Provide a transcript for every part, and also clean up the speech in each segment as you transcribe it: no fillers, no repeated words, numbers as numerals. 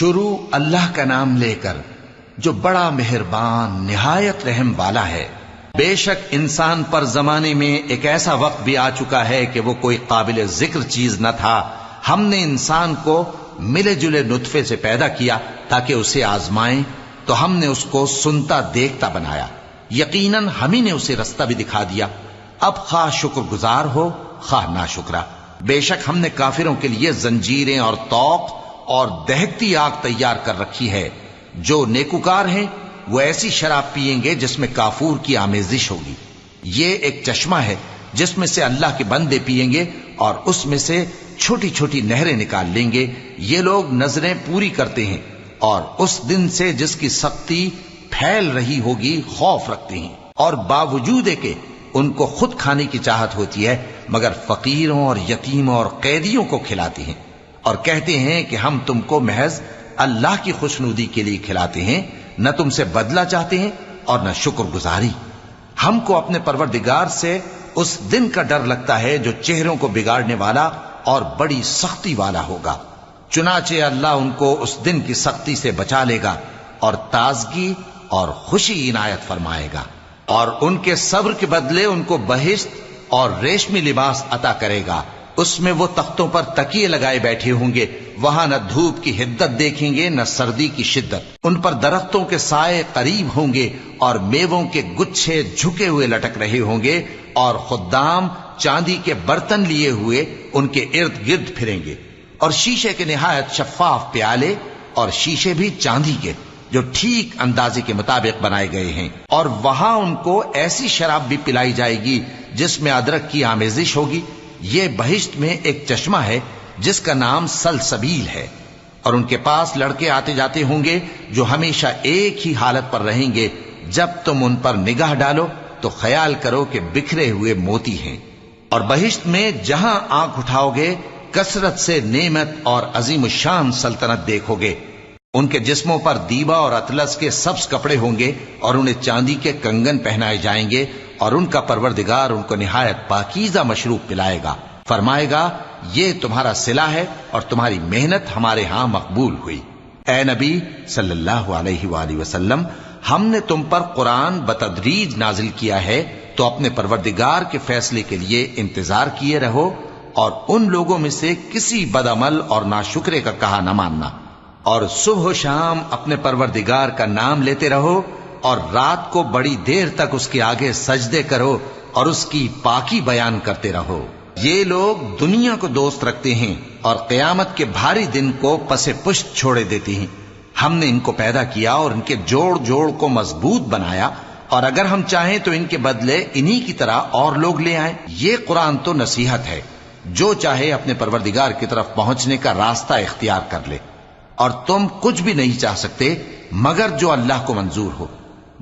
شروع اللہ کا نام لے کر جو بڑا مہربان نہایت رحم والا ہے۔ بے شک انسان پر زمانے میں ایک ایسا وقت بھی آ چکا ہے کہ وہ کوئی قابل ذکر چیز نہ تھا۔ ہم نے انسان کو ملے جلے نطفے سے پیدا کیا تاکہ اسے آزمائیں، تو ہم نے اس کو سنتا دیکھتا بنایا، یقیناً ہم ہی نے اسے رستہ بھی دکھا دیا۔ اب خواہ شکر گزار ہو خواہ ناشکرا۔ بے شک ہم نے کافروں کے لیے زنجیریں اور طوق اور دہکتی آگ تیار کر رکھی ہے۔ جو نیکوکار ہیں وہ ایسی شراب پیئیں گے جس میں کافور کی آمیزش ہوگی۔ یہ ایک چشمہ ہے جس میں سے اللہ کے بندے پیئیں گے اور اس میں سے چھوٹی چھوٹی نہریں نکال لیں گے۔ یہ لوگ نظریں پوری کرتے ہیں اور اس دن سے جس کی سختی پھیل رہی ہوگی خوف رکھتے ہیں، اور باوجود کہ ان کو خود کھانے کی چاہت ہوتی ہے مگر فقیروں اور یتیموں اور قیدیوں کو کھلاتے ہیں، اور کہتے ہیں کہ ہم تم کو محض اللہ کی خوشنودی کے لیے کھلاتے ہیں، نہ تم سے بدلہ چاہتے ہیں اور نہ شکر گزاری۔ ہم کو اپنے پروردگار سے اس دن کا ڈر لگتا ہے جو چہروں کو بگاڑنے والا اور بڑی سختی والا ہوگا۔ چنانچہ اللہ ان کو اس دن کی سختی سے بچا لے گا اور تازگی اور خوشی عنایت فرمائے گا، اور ان کے صبر کے بدلے ان کو بہشت اور ریشمی لباس عطا کرے گا۔ اس میں وہ تختوں پر تکیے لگائے بیٹھے ہوں گے، وہاں نہ دھوپ کی حدت دیکھیں گے نہ سردی کی شدت۔ ان پر درختوں کے سائے قریب ہوں گے اور میووں کے گچھے جھکے ہوئے لٹک رہے ہوں گے، اور خدام چاندی کے برتن لیے ہوئے ان کے ارد گرد پھریں گے، اور شیشے کے نہایت شفاف پیالے اور شیشے بھی چاندی کے جو ٹھیک اندازے کے مطابق بنائے گئے ہیں، اور وہاں ان کو ایسی شراب بھی پلائی جائے گی جس میں ادرک کی آمیزش ہوگی۔ یہ بہشت میں ایک چشمہ ہے جس کا نام سلسبیل ہے، اور ان کے پاس لڑکے آتے جاتے ہوں گے جو ہمیشہ ایک ہی حالت پر رہیں گے۔ جب تم ان پر نگاہ ڈالو تو خیال کرو کہ بکھرے ہوئے موتی ہیں، اور بہشت میں جہاں آنکھ اٹھاؤ گے کثرت سے نعمت اور عظیم الشان سلطنت دیکھو گے۔ ان کے جسموں پر دیبا اور اطلس کے سبز کپڑے ہوں گے، اور انہیں چاندی کے کنگن پہنائے جائیں گے، اور ان کا پروردگار ان کو نہایت پاکیزہ مشروب پلائے گا، فرمائے گا یہ تمہارا صلہ ہے اور تمہاری محنت ہمارے ہاں مقبول ہوئی۔ اے نبی صلی اللہ علیہ وآلہ وسلم، ہم نے تم پر قرآن بتدریج نازل کیا ہے، تو اپنے پروردگار کے فیصلے کے لیے انتظار کیے رہو، اور ان لوگوں میں سے کسی بدعمل اور ناشکرے کا کہا نہ ماننا، اور صبح و شام اپنے پروردگار کا نام لیتے رہو، اور رات کو بڑی دیر تک اس کے آگے سجدے کرو اور اس کی پاکی بیان کرتے رہو۔ یہ لوگ دنیا کو دوست رکھتے ہیں اور قیامت کے بھاری دن کو پس پشت چھوڑے دیتے ہیں۔ ہم نے ان کو پیدا کیا اور ان کے جوڑ جوڑ کو مضبوط بنایا، اور اگر ہم چاہیں تو ان کے بدلے انہی کی طرح اور لوگ لے آئیں۔ یہ قرآن تو نصیحت ہے، جو چاہے اپنے پروردگار کی طرف پہنچنے کا راستہ اختیار کر لے، اور تم کچھ بھی نہیں چاہ سکتے مگر جو اللہ کو منظور ہو۔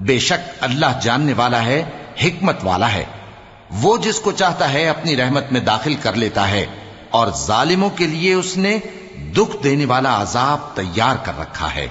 بے شک اللہ جاننے والا ہے، حکمت والا ہے۔ وہ جس کو چاہتا ہے اپنی رحمت میں داخل کر لیتا ہے، اور ظالموں کے لیے اس نے دکھ دینے والا عذاب تیار کر رکھا ہے۔